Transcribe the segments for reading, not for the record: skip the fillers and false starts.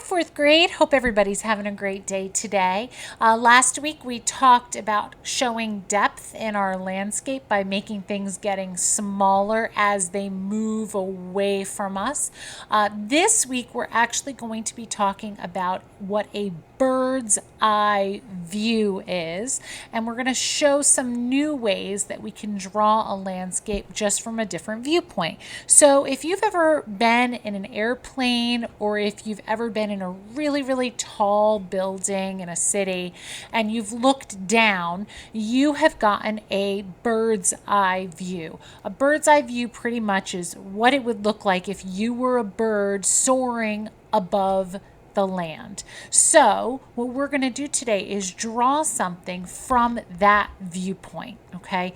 fourth grade. Hope everybody's having a great day today. Last week we talked about showing depth in our landscape by making things getting smaller as they move away from us. This week we're actually going to be talking about what a bird's eye view is, and we're going to show some new ways that we can draw a landscape just from a different viewpoint. So if you've ever been in an airplane, or if you've ever been in a really tall building in a city and you've looked down, you have gotten a bird's eye view. A bird's eye view pretty much is what it would look like if you were a bird soaring above the land. So what we're going to do today is draw something from that viewpoint. Okay.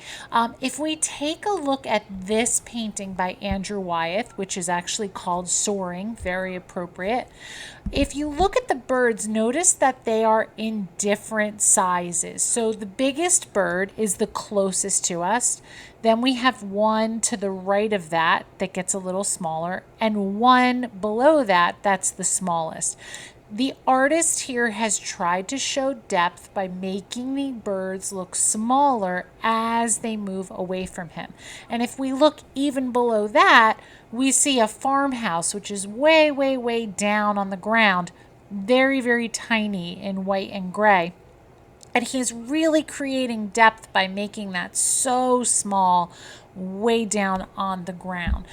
If we take a look at this painting by Andrew Wyeth, which is actually called Soaring, very appropriate. If you look at the birds, notice that they are in different sizes. So the biggest bird is the closest to us. Then we have one to the right of that gets a little smaller, and one below that that's the smallest. The artist here has tried to show depth by making the birds look smaller as they move away from him. And if we look even below that, we see a farmhouse, which is way down on the ground, very tiny in white and gray. And he's really creating depth by making that so small, way down on the ground.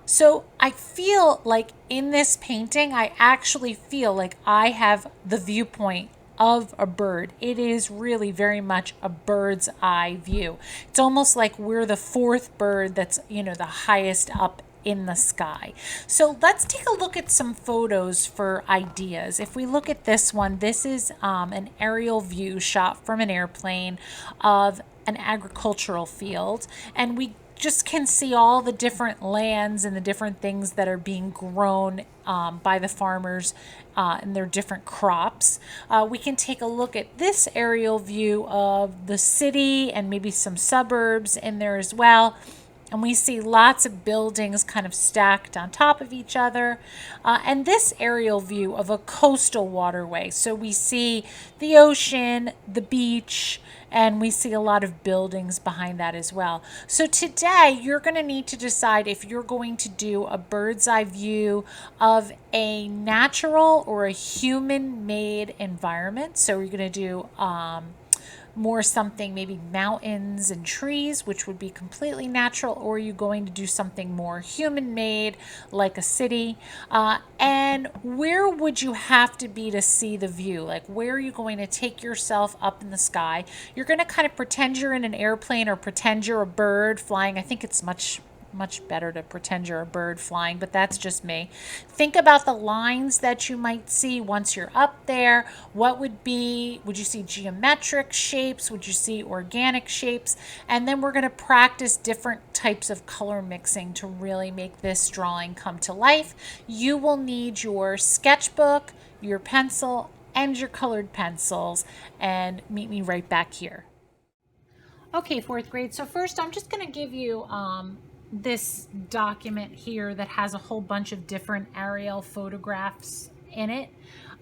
So I feel like in this painting, I actually feel like I have the viewpoint of a bird. It is really very much a bird's eye view. It's almost like we're the fourth bird that's, the highest up in the sky. So let's take a look at some photos for ideas. If we look at this one, this is an aerial view shot from an airplane of an agricultural field, and we just can see all the different lands and the different things that are being grown by the farmers and their different crops. We can take a look at this aerial view of the city and maybe some suburbs in there as well. And we see lots of buildings kind of stacked on top of each other. And this aerial view of a coastal waterway. So we see the ocean, the beach, and we see a lot of buildings behind that as well. So today you're going to need to decide if you're going to do a bird's eye view of a natural or a human-made environment. So we're going to do more something maybe mountains and trees, which would be completely natural, or are you going to do something more human-made like a city? And where would you have to be to see the view? Like, where are you going to take yourself up in the sky? You're going to kind of pretend you're in an airplane or pretend you're a bird flying. I think it's much better to pretend you're a bird flying, but that's just me. Think about the lines that you might see once you're up there. Would you see geometric shapes? Would you see organic shapes? And then we're going to practice different types of color mixing to really make this drawing come to life. You will need your sketchbook, your pencil, and your colored pencils, and meet me right back here. Okay, fourth grade. So first I'm just going to give you this document here that has a whole bunch of different aerial photographs in it.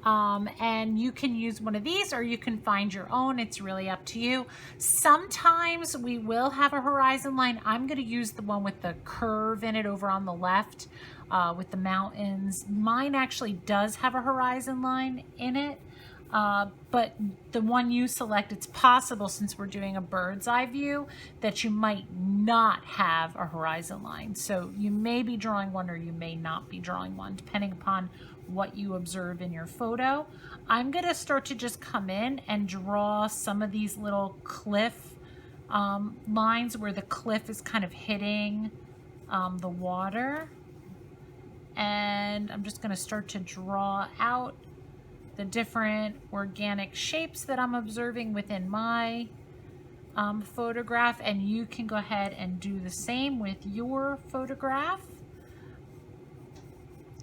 And you can use one of these or you can find your own. It's really up to you. Sometimes we will have a horizon line. I'm going to use the one with the curve in it over on the left with the mountains. Mine actually does have a horizon line in it. But the one you select, it's possible, since we're doing a bird's eye view, that you might not have a horizon line. So you may be drawing one or you may not be drawing one, depending upon what you observe in your photo. I'm going to start to just come in and draw some of these little cliff lines where the cliff is kind of hitting the water. And I'm just going to start to draw out the different organic shapes that I'm observing within my photograph, and you can go ahead and do the same with your photograph.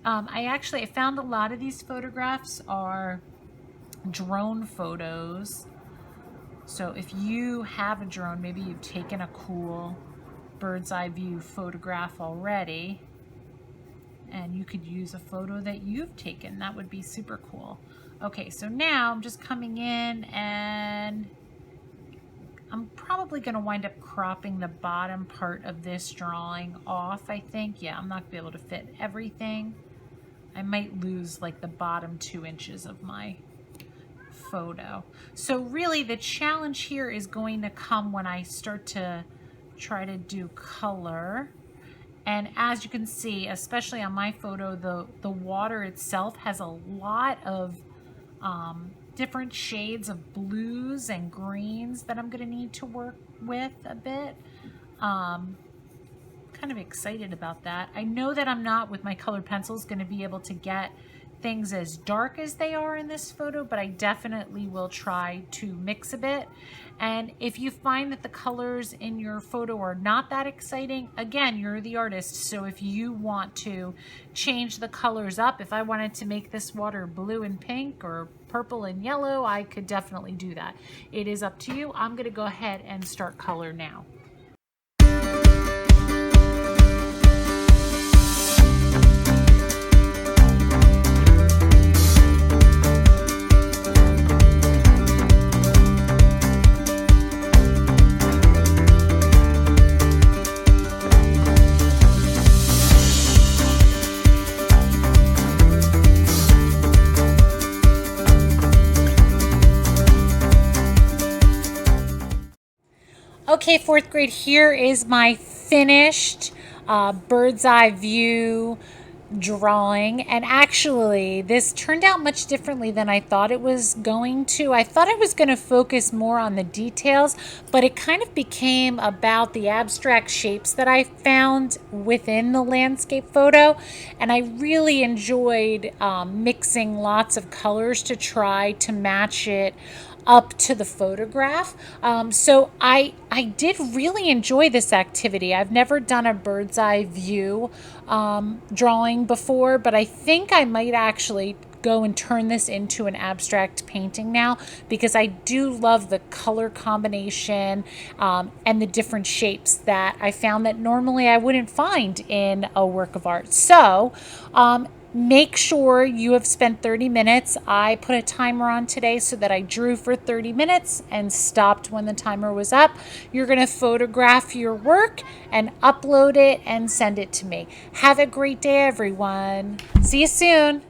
I found a lot of these photographs are drone photos. So if you have a drone, maybe you've taken a cool bird's eye view photograph already, And you could use a photo that you've taken. That would be super cool. Okay, so now I'm just coming in and I'm probably going to wind up cropping the bottom part of this drawing off, I think. Yeah, I'm not going to be able to fit everything. I might lose like the bottom 2 inches of my photo. So really the challenge here is going to come when I start to try to do color. And as you can see, especially on my photo, the water itself has a lot of different shades of blues and greens that I'm going to need to work with a bit. Kind of excited about that. I know that I'm not, with my colored pencils, going to be able to get things as dark as they are in this photo, but I definitely will try to mix a bit. And if you find that the colors in your photo are not that exciting, again, you're the artist, so if you want to change the colors up, if I wanted to make this water blue and pink or purple and yellow, I could definitely do that. It is up to you. I'm going to go ahead and start color now. Okay, 4th grade, here is my finished bird's eye view drawing. And actually, this turned out much differently than I thought it was going to. I thought I was going to focus more on the details, but it kind of became about the abstract shapes that I found within the landscape photo. And I really enjoyed mixing lots of colors to try to match it up to the photograph. So I did really enjoy this activity. I've never done a bird's eye view drawing before, but I think I might actually go and turn this into an abstract painting now, because I do love the color combination and the different shapes that I found that normally I wouldn't find in a work of art. So make sure you have spent 30 minutes. I put a timer on today so that I drew for 30 minutes and stopped when the timer was up. You're going to photograph your work and upload it and send it to me. Have a great day, everyone. See you soon.